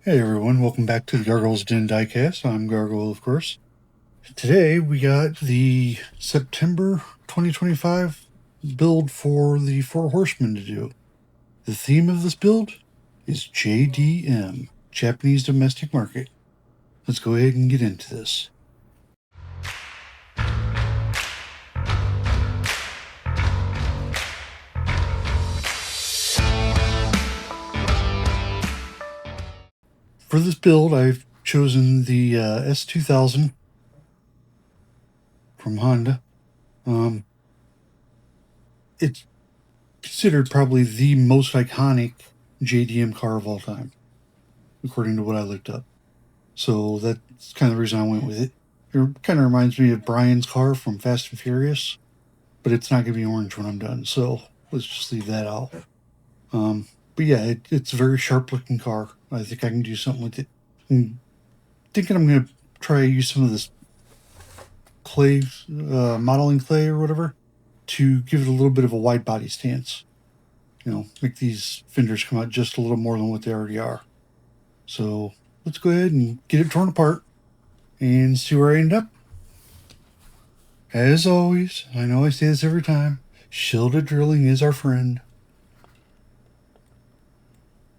Hey everyone, welcome back to the Gargoyle's Den Diecast. I'm Gargoyle, of course. Today we got the September 2025 build for the Four Horsemen to do. The theme of this build is JDM, Japanese Domestic Market. Let's go ahead and get into this. For this build, I've chosen the S2000 from Honda. It's considered probably the most iconic JDM car of all time, according to what I looked up. So that's kind of the reason I went with it. It kind of reminds me of Brian's car from Fast and Furious, but it's not going to be orange when I'm done. So let's just leave that out. But yeah, it's a very sharp looking car. I think I can do something with it. I'm thinking I'm going to try to use some of this clay, modeling clay or whatever, to give it a little bit of a wide body stance. You know, make these fenders come out just a little more than what they already are. So let's go ahead and get it torn apart and see where I end up. As always, I know I say this every time, shielded drilling is our friend.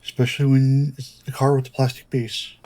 Especially when it's the car with the plastic base.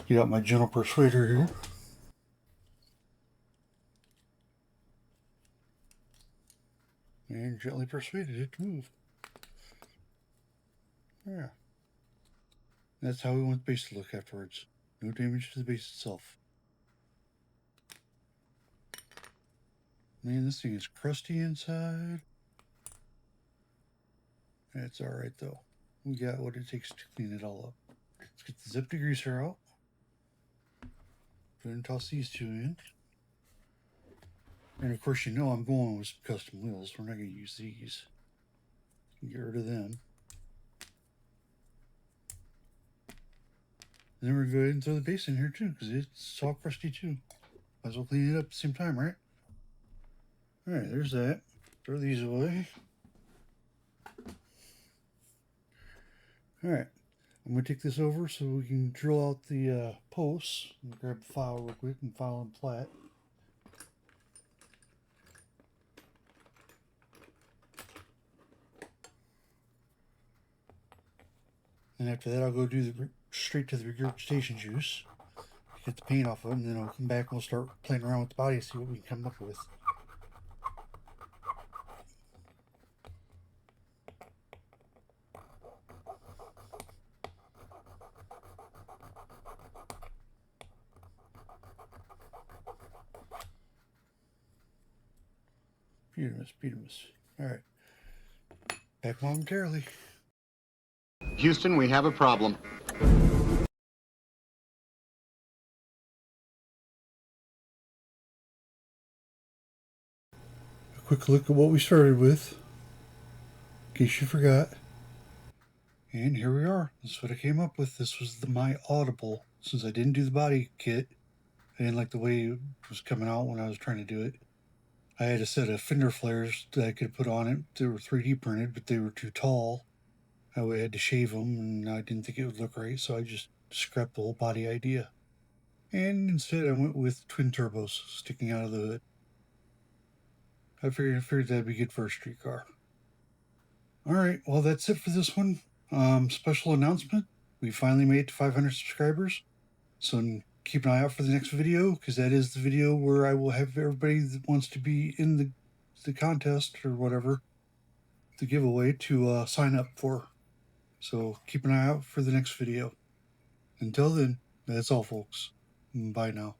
Get out my gentle persuader here. And gently persuaded it to move. Yeah. That's how we want the base to look afterwards. No damage to the base itself. Man, this thing is crusty inside. That's alright though. We got what it takes to clean it all up. Let's get the zip degreaser out. Go ahead and toss these two in. And of course, you know I'm going with some custom wheels. We're not going to use these. Get rid of them. And then we're going to go ahead and throw the base in here too, because it's all crusty too. Might as well clean it up at the same time, right? Alright, there's that. Throw these away. Alright, I'm going to take this over so we can drill out the posts. Grab the file real quick and file them flat. And after that, I'll go do straight to the regurgitation juice. Get the paint off of it, and then I'll come back and we'll start playing around with the body and see what we can come up with. Beautimous. Alright. Back momentarily. Houston, we have a problem. A quick look at what we started with, in case you forgot. And here we are. This is what I came up with. This was my audible. Since I didn't do the body kit, I didn't like the way it was coming out when I was trying to do it. I had a set of fender flares that I could put on it. They were 3D printed, but they were too tall. I had to shave them, and I didn't think it would look right, so I just scrapped the whole body idea. And instead I went with twin turbos sticking out of the hood. I figured that'd be good for a street car. Alright, well that's it for this one. Special announcement. We finally made it to 500 subscribers. So keep an eye out for the next video, because that is the video where I will have everybody that wants to be in the contest or whatever, the giveaway, to sign up for. So keep an eye out for the next video. Until then, that's all, folks. Bye now.